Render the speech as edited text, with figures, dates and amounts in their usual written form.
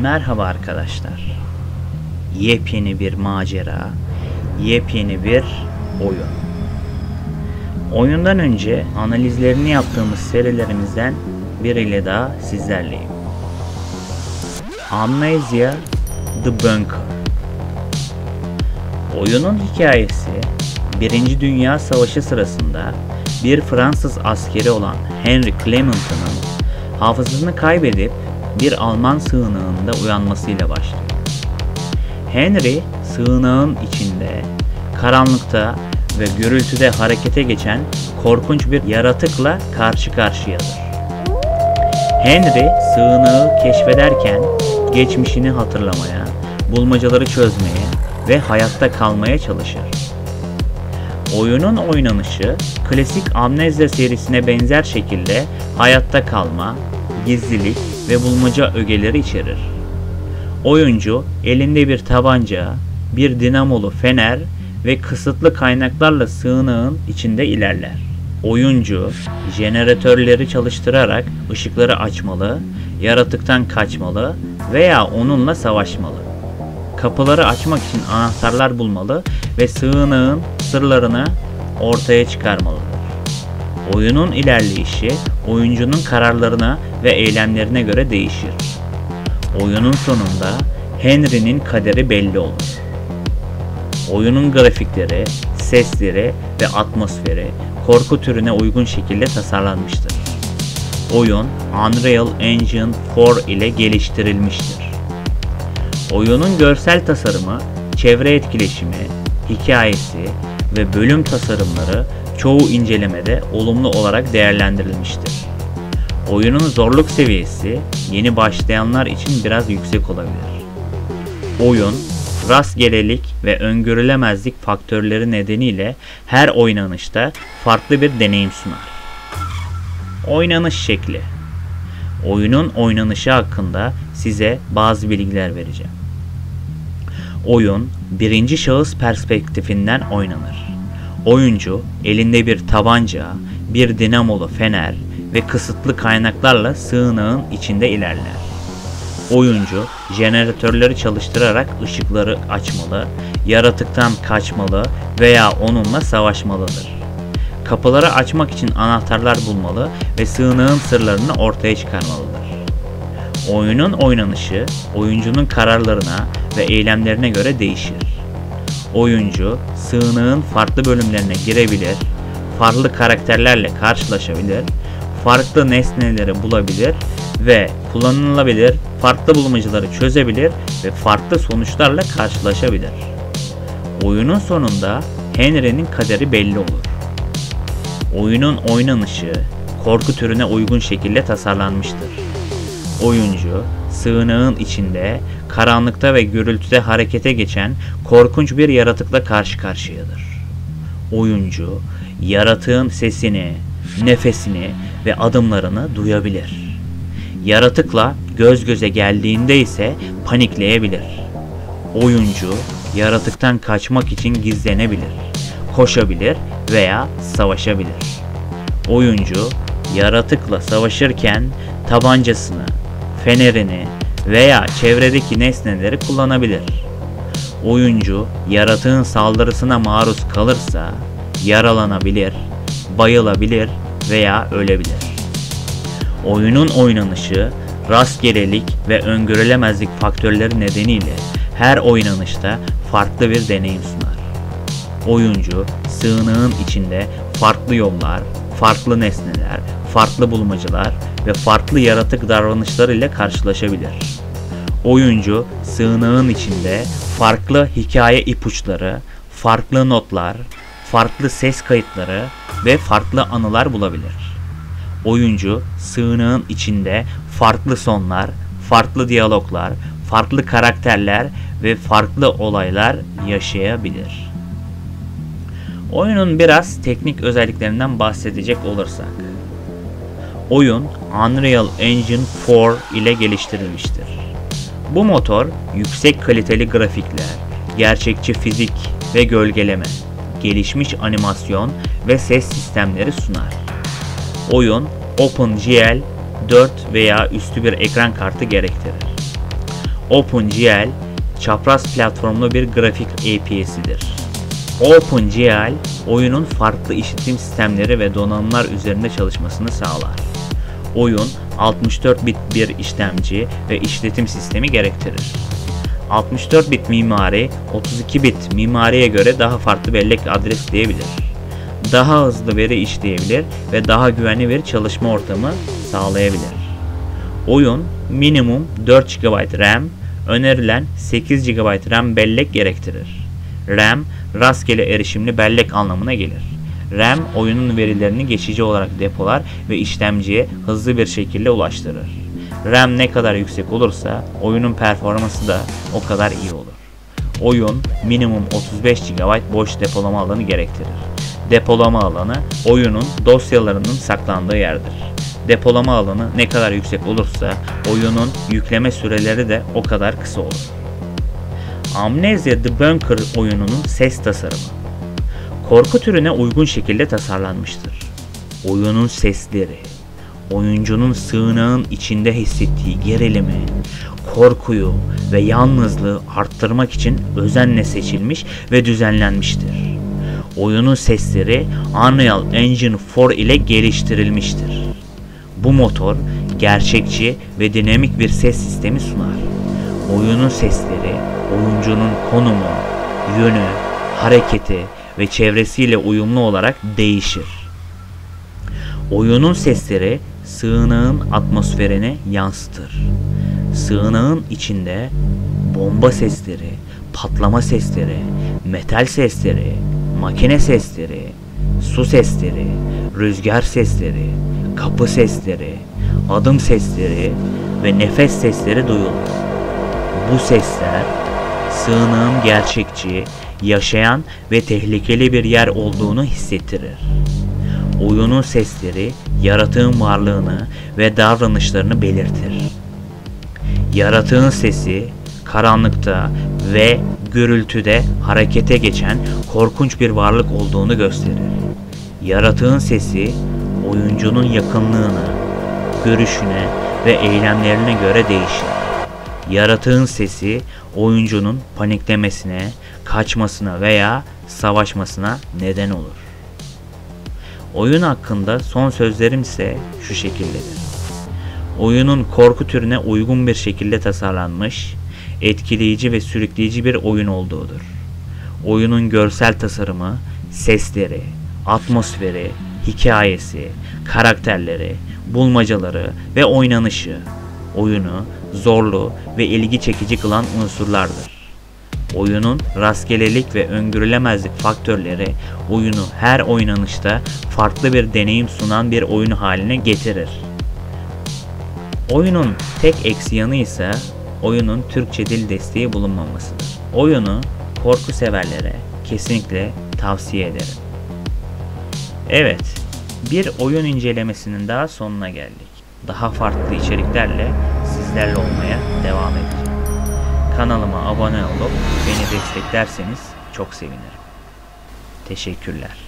Merhaba arkadaşlar. Yepyeni bir macera, yepyeni bir oyun. Oyundan önce analizlerini yaptığımız serilerimizden biriyle daha sizlerleyim. Amnesia: The Bunker. Oyunun hikayesi, 1. Dünya Savaşı sırasında bir Fransız askeri olan Henry Clement'ın hafızasını kaybedip bir Alman sığınağında uyanmasıyla başlıyor. Henry, sığınağın içinde, karanlıkta ve gürültüde harekete geçen korkunç bir yaratıkla karşı karşıyadır. Henry, sığınağı keşfederken geçmişini hatırlamaya, bulmacaları çözmeye ve hayatta kalmaya çalışır. Oyunun oynanışı, klasik Amnesia serisine benzer şekilde hayatta kalma, gizlilik ve bulmaca ögeleri içerir. Oyuncu elinde bir tabanca, bir dinamolu fener ve kısıtlı kaynaklarla sığınağın içinde ilerler. Oyuncu jeneratörleri çalıştırarak ışıkları açmalı, yaratıktan kaçmalı veya onunla savaşmalı. Kapıları açmak için anahtarlar bulmalı ve sığınağın sırlarını ortaya çıkarmalıdır. Oyunun ilerleyişi oyuncunun kararlarına ve eylemlerine göre değişir. Oyunun sonunda Henry'nin kaderi belli olur. Oyunun grafikleri, sesleri ve atmosferi korku türüne uygun şekilde tasarlanmıştır. Oyun Unreal Engine 4 ile geliştirilmiştir. Oyunun görsel tasarımı, çevre etkileşimi, hikayesi ve bölüm tasarımları çoğu incelemede olumlu olarak değerlendirilmiştir. Oyunun zorluk seviyesi yeni başlayanlar için biraz yüksek olabilir. Oyun, rastgelelik ve öngörülemezlik faktörleri nedeniyle her oynanışta farklı bir deneyim sunar. Oynanış şekli. Oyunun oynanışı hakkında size bazı bilgiler vereceğim. Oyun, birinci şahıs perspektifinden oynanır. Oyuncu elinde bir tabanca, bir dinamolu fener ve kısıtlı kaynaklarla sığınağın içinde ilerler. Oyuncu jeneratörleri çalıştırarak ışıkları açmalı, yaratıktan kaçmalı veya onunla savaşmalıdır. Kapıları açmak için anahtarlar bulmalı ve sığınağın sırlarını ortaya çıkarmalıdır. Oyunun oynanışı oyuncunun kararlarına ve eylemlerine göre değişir. Oyuncu sığınağın farklı bölümlerine girebilir, farklı karakterlerle karşılaşabilir, farklı nesneleri bulabilir ve kullanılabilir, farklı bulmacaları çözebilir ve farklı sonuçlarla karşılaşabilir. Oyunun sonunda Henry'nin kaderi belli olur. Oyunun oynanışı korku türüne uygun şekilde tasarlanmıştır. Oyuncu sığınağın içinde, karanlıkta ve gürültüde harekete geçen korkunç bir yaratıkla karşı karşıyadır. Oyuncu yaratığın sesini, nefesini ve adımlarını duyabilir. Yaratıkla göz göze geldiğinde ise panikleyebilir. Oyuncu yaratıktan kaçmak için gizlenebilir, koşabilir veya savaşabilir. Oyuncu yaratıkla savaşırken tabancasını, fenerini veya çevredeki nesneleri kullanabilir. Oyuncu yaratığın saldırısına maruz kalırsa yaralanabilir, bayılabilir veya ölebilir. Oyunun oynanışı, rastgelelik ve öngörülemezlik faktörleri nedeniyle her oynanışta farklı bir deneyim sunar. Oyuncu sığınağın içinde farklı yollar, farklı nesneler, farklı bulmacalar ve farklı yaratık davranışları ile karşılaşabilir. Oyuncu sığınağın içinde farklı hikaye ipuçları, farklı notlar, farklı ses kayıtları ve farklı anılar bulabilir. Oyuncu sığınağın içinde farklı sonlar, farklı diyaloglar, farklı karakterler ve farklı olaylar yaşayabilir. Oyunun biraz teknik özelliklerinden bahsedecek olursak, oyun Unreal Engine 4 ile geliştirilmiştir. Bu motor yüksek kaliteli grafikler, gerçekçi fizik ve gölgeleme, gelişmiş animasyon ve ses sistemleri sunar. Oyun OpenGL 4 veya üstü bir ekran kartı gerektirir. OpenGL, çapraz platformlu bir grafik API'sidir. OpenGL, oyunun farklı işletim sistemleri ve donanımlar üzerinde çalışmasını sağlar. Oyun, 64 bit bir işlemci ve işletim sistemi gerektirir. 64 bit mimari, 32 bit mimariye göre daha farklı bellek adresleyebilir. Daha hızlı veri işleyebilir ve daha güvenli bir çalışma ortamı sağlayabilir. Oyun, minimum 4 GB RAM, önerilen 8 GB RAM bellek gerektirir. RAM, rastgele erişimli bellek anlamına gelir. RAM, oyunun verilerini geçici olarak depolar ve işlemciye hızlı bir şekilde ulaştırır. RAM ne kadar yüksek olursa oyunun performansı da o kadar iyi olur. Oyun, minimum 35 GB boş depolama alanı gerektirir. Depolama alanı, oyunun dosyalarının saklandığı yerdir. Depolama alanı ne kadar yüksek olursa oyunun yükleme süreleri de o kadar kısa olur. Amnesia The Bunker oyununun ses tasarımı korku türüne uygun şekilde tasarlanmıştır. Oyunun sesleri, oyuncunun sığınağın içinde hissettiği gerilimi, korkuyu ve yalnızlığı arttırmak için özenle seçilmiş ve düzenlenmiştir. Oyunun sesleri Unreal Engine 4 ile geliştirilmiştir. Bu motor gerçekçi ve dinamik bir ses sistemi sunar. Oyunun sesleri oyuncunun konumu, yönü, hareketi ve çevresiyle uyumlu olarak değişir. Oyunun sesleri sığınağın atmosferini yansıtır. Sığınağın içinde bomba sesleri, patlama sesleri, metal sesleri, makine sesleri, su sesleri, rüzgar sesleri, kapı sesleri, adım sesleri ve nefes sesleri duyulur. Bu sesler sığınağın gerçekçi, yaşayan ve tehlikeli bir yer olduğunu hissettirir. Oyunun sesleri yaratığın varlığını ve davranışlarını belirtir. Yaratığın sesi karanlıkta ve gürültüde harekete geçen korkunç bir varlık olduğunu gösterir. Yaratığın sesi oyuncunun yakınlığına, görüşüne ve eylemlerine göre değişir. Yaratığın sesi oyuncunun paniklemesine, kaçmasına veya savaşmasına neden olur. Oyun hakkında son sözlerim ise şu şekildedir. Oyunun korku türüne uygun bir şekilde tasarlanmış, etkileyici ve sürükleyici bir oyun olduğudur. Oyunun görsel tasarımı, sesleri, atmosferi, hikayesi, karakterleri, bulmacaları ve oynanışı, oyunu zorlu ve ilgi çekici kılan unsurlardır. Oyunun rastgelelik ve öngörülemezlik faktörleri oyunu her oynanışta farklı bir deneyim sunan bir oyun haline getirir. Oyunun tek eksi yanı ise oyunun Türkçe dil desteği bulunmamasıdır. Oyunu korku severlere kesinlikle tavsiye ederim. Evet, bir oyun incelemesinin daha sonuna geldik. Daha farklı içeriklerle sizlerle olmaya devam edeceğim. Kanalıma abone olup beni desteklerseniz çok sevinirim. Teşekkürler.